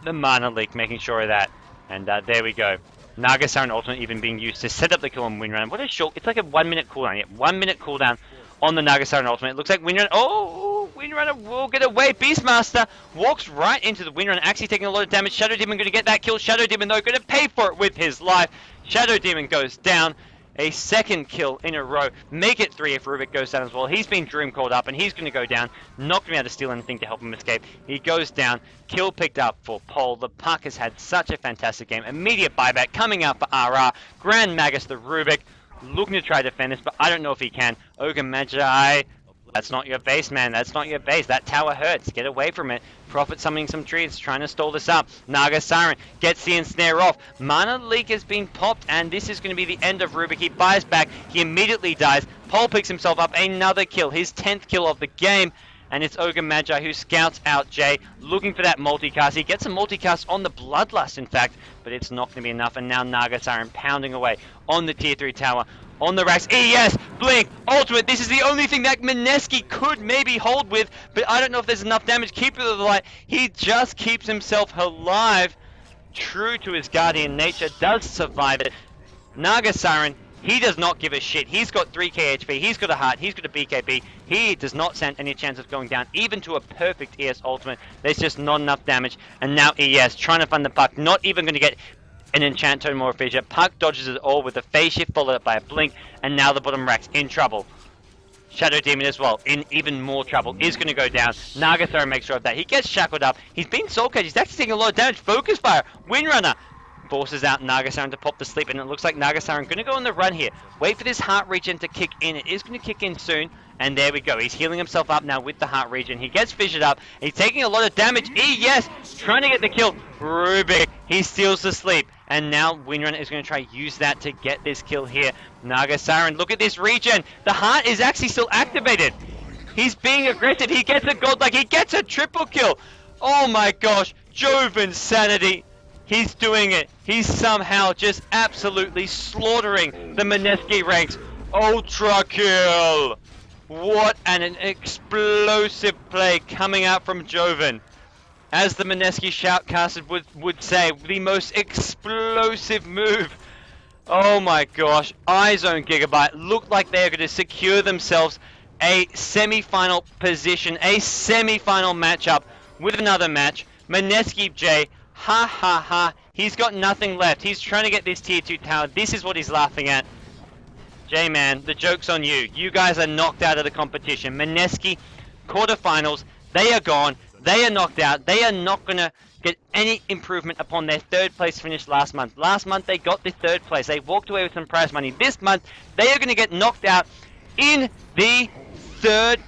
The mana leak, making sure of that. And there we go. Naga Siren ultimate even being used to set up the kill on Windrunner. What a short, it's like a 1 minute cooldown. Yeah, 1 minute cooldown on the Naga Siren ultimate. It looks like Windrunner, Windrunner will get away. Beastmaster walks right into the Windrunner, actually taking a lot of damage. Shadow Demon going to get that kill. Shadow Demon, though, going to pay for it with his life. Shadow Demon goes down. A second kill in a row. Make it 3 if Rubik goes down as well. He's been Dream called up, and he's going to go down. Not going to be able to steal anything to help him escape. He goes down. Kill picked up for Pole. The Puck has had such a fantastic game. Immediate buyback coming out for RR. Grand Magus the Rubik looking to try to defend this, but I don't know if he can. Ogre Magi. That's not your base, man. That's not your base. That tower hurts. Get away from it. Prophet summoning some trees, trying to stall this up. Naga Siren gets the ensnare off. Mana leak has been popped, and this is going to be the end of Rubik. He buys back. He immediately dies. Pole picks himself up. Another kill. His 10th kill of the game. And it's Ogre Magi who scouts out Jay, looking for that multicast. He gets a multicast on the Bloodlust, in fact, but it's not going to be enough. And now Naga Siren pounding away on the tier 3 tower. On the racks, ES, Blink, Ultimate. This is the only thing that Mineski could maybe hold with, but I don't know if there's enough damage. Keeper of the Light, he just keeps himself alive. True to his guardian nature, does survive it. Naga Siren, he does not give a shit. He's got 3k HP, he's got a heart, he's got a BKB. He does not stand any chance of going down, even to a perfect ES Ultimate. There's just not enough damage. And now ES, trying to find the Puck, not even going to get an enchant totem or a feature. Puck dodges it all with a phase shift followed up by a blink, and now the bottom racks in trouble. Shadow Demon as well, in even more trouble, is going to go down. Naga Siren makes sure of that. He gets shackled up. He's been soul caged. He's actually taking a lot of damage. Focus Fire. Windrunner forces out Naga Siren to pop the sleep, and it looks like Naga Siren going to go on the run here. Wait for this heart regen to kick in. It is going to kick in soon. And there we go. He's healing himself up now with the heart regen. He gets fissured up. He's taking a lot of damage. Yes, trying to get the kill. Rubik, he steals the sleep. And now Windrunner is going to try to use that to get this kill here. Naga Siren, look at this regen. The heart is actually still activated. He's being aggressive. He gets a godlike. He gets a triple kill. Oh my gosh. Joven Sanity. He's doing it. He's somehow just absolutely slaughtering the Mineski ranks. Ultra kill. What an explosive play coming out from Joven. As the Mineski shoutcaster would say, the most explosive move. Oh my gosh. iZone.GIGABYTE look like they're going to secure themselves a semi-final position, a semi-final matchup with another match. Mineski J, ha ha ha. He's got nothing left. He's trying to get this tier 2 tower. This is what he's laughing at. J-Man, the joke's on you. You guys are knocked out of the competition. Mineski, quarterfinals, they are gone. They are knocked out. They are not going to get any improvement upon their 3rd place finish last month. Last month, they got the 3rd place. They walked away with some prize money. This month, they are going to get knocked out in the 3rd...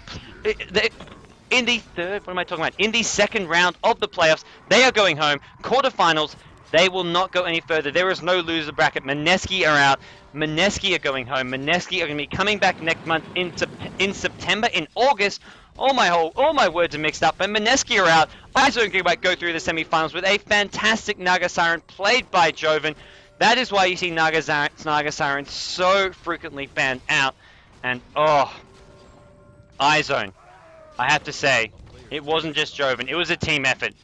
what am I talking about? In the 2nd round of the playoffs. They are going home. Quarterfinals, they will not go any further. There is no loser bracket. Mineski are out. Mineski are going home. Mineski are going to be coming back next month in September, in August. All my words are mixed up. But Mineski are out. iZone.GIGABYTE go through the semi-finals with a fantastic Naga Siren played by Joven. That is why you see Naga Siren so frequently fanned out. And, oh, iZone. I have to say, it wasn't just Joven, it was a team effort.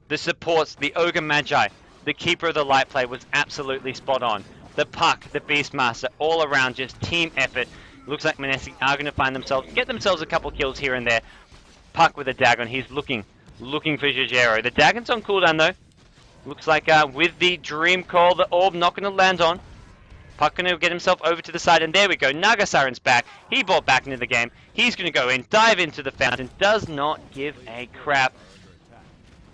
The supports, the Ogre Magi, the Keeper of the Light Play was absolutely spot on. The Puck, the Beastmaster, all around just team effort. Looks like Mineski are going to get themselves a couple kills here and there. Puck with a Dagon, he's looking for Jujero. The Dagon's on cooldown though. Looks like with the Dream Call, the Orb not going to land on. Puck going to get himself over to the side, and there we go. Naga Siren's back. He bought back into the game. He's going to go in, dive into the fountain. Does not give a crap.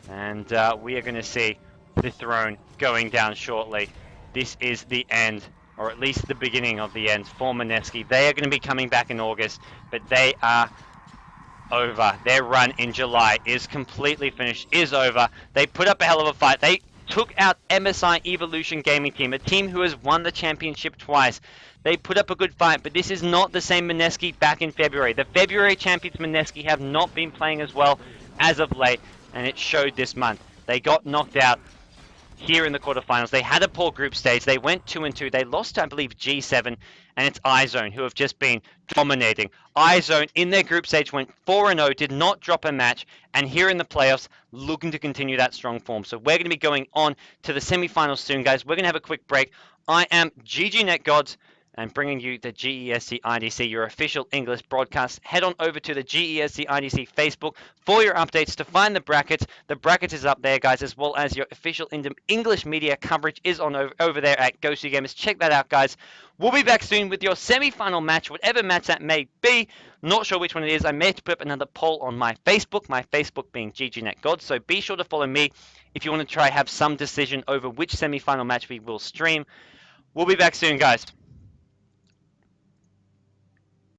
And we are going to see the throne going down shortly. This is the end, or at least the beginning of the end for Mineski. They are going to be coming back in August, but they are over. Their run in July is completely finished, is over. They put up a hell of a fight. They took out MSI Evolution Gaming Team, a team who has won the championship twice. They put up a good fight, but this is not the same Mineski back in February. The February champions Mineski have not been playing as well as of late, and it showed this month. They got knocked out here in the quarterfinals. They had a poor group stage. They went 2-2. They lost, I believe, G7, and it's iZone who have just been dominating. iZone in their group stage went 4-0, did not drop a match, and here in the playoffs, looking to continue that strong form. So we're going to be going on to the semifinals soon, guys. We're going to have a quick break. I am GGnet GoDz, and bringing you the GEST IDC, your official English broadcast. Head on over to the GEST IDC Facebook for your updates to find the brackets. The brackets is up there, guys, as well as your official English media coverage is on over there at Ghost Gamers. Check that out, guys. We'll be back soon with your semi-final match, whatever match that may be. Not sure which one it is. I may have to put up another poll on my Facebook being GGnet GoDz. So be sure to follow me if you want to try have some decision over which semi-final match we will stream. We'll be back soon, guys.